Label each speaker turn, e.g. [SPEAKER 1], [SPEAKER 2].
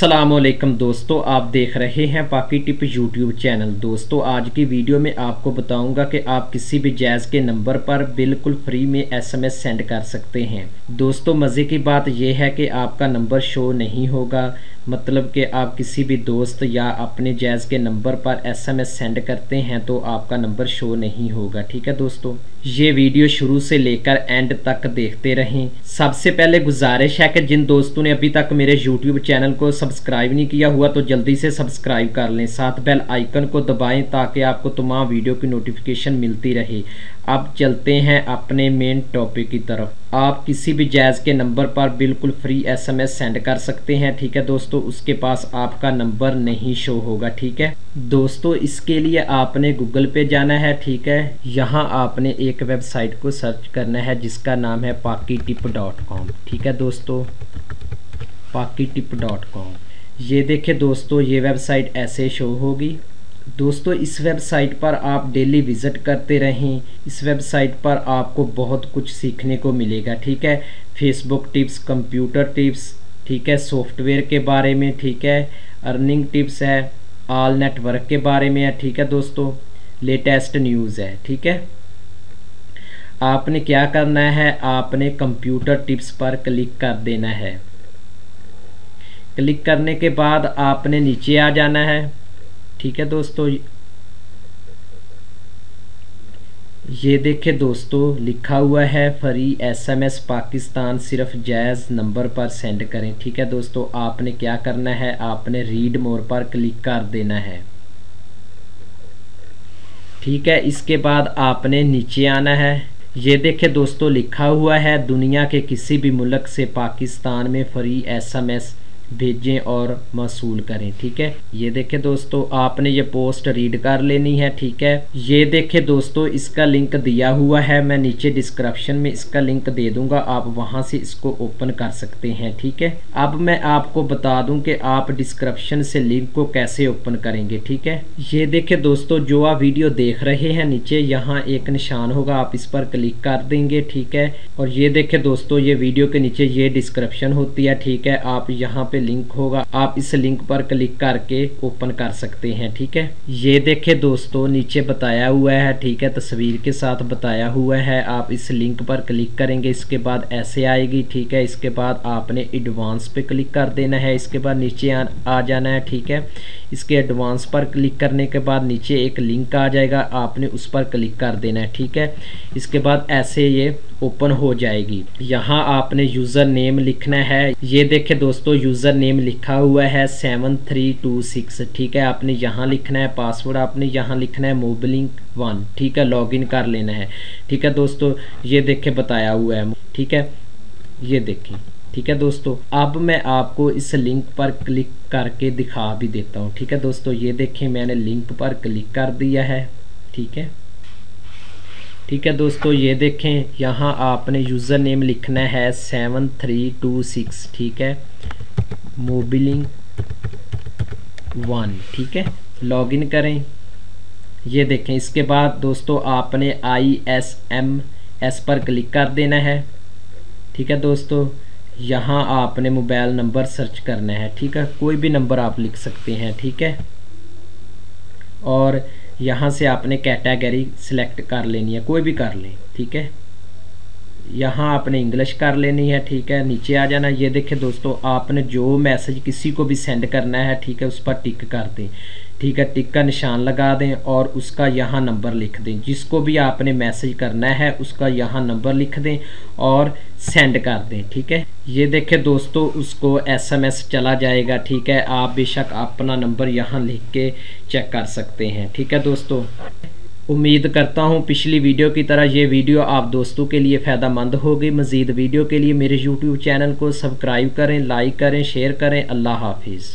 [SPEAKER 1] अस्सलामुअलैकुम दोस्तों, आप देख रहे हैं पाकी टिप यूट्यूब चैनल। दोस्तों आज की वीडियो में आपको बताऊंगा कि आप किसी भी जायज़ के नंबर पर बिल्कुल फ्री में एसएमएस सेंड कर सकते हैं। दोस्तों मज़े की बात यह है कि आपका नंबर शो नहीं होगा, मतलब कि आप किसी भी दोस्त या अपने जायज़ के नंबर पर एसएमएस सेंड करते हैं तो आपका नंबर शो नहीं होगा। ठीक है दोस्तों, ये वीडियो शुरू से लेकर एंड तक देखते रहें। सबसे पहले गुजारिश है कि जिन दोस्तों ने अभी तक मेरे यूट्यूब चैनल को सब्सक्राइब नहीं किया हुआ तो जल्दी से सब्सक्राइब कर लें, साथ बेल आइकन को दबाएं ताकि आपको तमाम वीडियो की नोटिफिकेशन मिलती रहे। अब चलते हैं अपने मेन टॉपिक की तरफ। आप किसी भी जायज़ के नंबर पर बिल्कुल फ्री एसएमएस सेंड कर सकते हैं। ठीक है दोस्तों, उसके पास आपका नंबर नहीं शो होगा। ठीक है दोस्तों, इसके लिए आपने गूगल पे जाना है। ठीक है, यहाँ आपने एक वेबसाइट को सर्च करना है जिसका नाम है pakitip.com। ठीक है दोस्तों, pakitip.com। ये देखिए दोस्तों, ये वेबसाइट ऐसे शो होगी। दोस्तों इस वेबसाइट पर आप डेली विज़िट करते रहें। इस वेबसाइट पर आपको बहुत कुछ सीखने को मिलेगा। ठीक है, फेसबुक टिप्स, कंप्यूटर टिप्स, ठीक है, सॉफ्टवेयर के बारे में, ठीक है, अर्निंग टिप्स है, ऑल नेटवर्क के बारे में है। ठीक है दोस्तों, लेटेस्ट न्यूज़ है। ठीक है, आपने क्या करना है, आपने कंप्यूटर टिप्स पर क्लिक कर देना है। क्लिक करने के बाद आपने नीचे आ जाना है। ठीक है दोस्तों, ये देखिए दोस्तों, लिखा हुआ है फ्री एसएमएस पाकिस्तान, सिर्फ जायज़ नंबर पर सेंड करें। ठीक है दोस्तों, आपने क्या करना है, आपने रीड मोर पर क्लिक कर देना है। ठीक है, इसके बाद आपने नीचे आना है। ये देखिए दोस्तों, लिखा हुआ है दुनिया के किसी भी मुल्क से पाकिस्तान में फ्री एसएमएस भेजें और मसूल करें। ठीक है, ये देखिए दोस्तों, आपने ये पोस्ट रीड कर लेनी है। ठीक है, ये देखिए दोस्तों, इसका लिंक दिया हुआ है, मैं नीचे डिस्क्रिप्शन में इसका लिंक दे दूंगा, आप वहां से इसको ओपन कर सकते हैं। ठीक है, अब मैं आपको बता दूं कि आप डिस्क्रिप्शन से लिंक को कैसे ओपन करेंगे। ठीक है, ये देखिए दोस्तों, जो आप वीडियो देख रहे हैं नीचे यहाँ एक निशान होगा, आप इस पर क्लिक कर देंगे। ठीक है, और ये देखिए दोस्तों, ये वीडियो के नीचे ये डिस्क्रिप्शन होती है। ठीक है, आप यहाँ पे लिंक होगा, आप इस लिंक पर क्लिक करके ओपन कर सकते हैं। ठीक है, ये देखिए दोस्तों, नीचे बताया हुआ है, ठीक है, तस्वीर के साथ बताया हुआ है। आप इस लिंक पर क्लिक करेंगे, इसके बाद ऐसे आएगी। ठीक है, इसके बाद आपने एडवांस पे क्लिक कर देना है, इसके बाद नीचे आ जाना है। ठीक है, इसके एडवांस पर क्लिक करने के बाद नीचे एक लिंक आ जाएगा, आपने उस पर क्लिक कर देना है। ठीक है, इसके बाद ऐसे ये ओपन हो जाएगी। यहाँ आपने यूज़र नेम लिखना है। ये देखिए दोस्तों, यूज़र नेम लिखा हुआ है 7326। ठीक है, आपने यहाँ लिखना है। पासवर्ड आपने यहाँ लिखना है mobilink1। ठीक है, लॉगिन कर लेना है। ठीक है दोस्तों, ये देखिए बताया हुआ है। ठीक है, ये देखें। ठीक है दोस्तों, अब मैं आपको इस लिंक पर क्लिक करके दिखा भी देता हूँ। ठीक है दोस्तों, ये देखें, मैंने लिंक पर क्लिक कर दिया है। ठीक है, ठीक है दोस्तों, ये देखें, यहाँ आपने यूज़र नेम लिखना है 7326। ठीक है, mobilink1। ठीक है, लॉगिन करें। ये देखें, इसके बाद दोस्तों आपने ISMS पर क्लिक कर देना है। ठीक है दोस्तों, यहाँ आपने मोबाइल नंबर सर्च करना है। ठीक है, कोई भी नंबर आप लिख सकते हैं। ठीक है, और यहाँ से आपने कैटेगरी सिलेक्ट कर लेनी है, कोई भी कर लें। ठीक है, यहाँ आपने इंग्लिश कर लेनी है। ठीक है, नीचे आ जाना। ये देखिए दोस्तों, आपने जो मैसेज किसी को भी सेंड करना है, ठीक है, उस पर टिक कर दें। ठीक है, टिक का निशान लगा दें और उसका यहाँ नंबर लिख दें। जिसको भी आपने मैसेज करना है उसका यहाँ नंबर लिख दें और सेंड कर दें। ठीक है, ये देखिए दोस्तों, उसको एसएमएस चला जाएगा। ठीक है, आप बेशक अपना नंबर यहाँ लिख के चेक कर सकते हैं। ठीक है दोस्तों, उम्मीद करता हूँ पिछली वीडियो की तरह ये वीडियो आप दोस्तों के लिए फ़ायदेमंद होगी। मज़ीद वीडियो के लिए मेरे यूट्यूब चैनल को सब्सक्राइब करें, लाइक करें, शेयर करें। अल्लाह हाफिज़।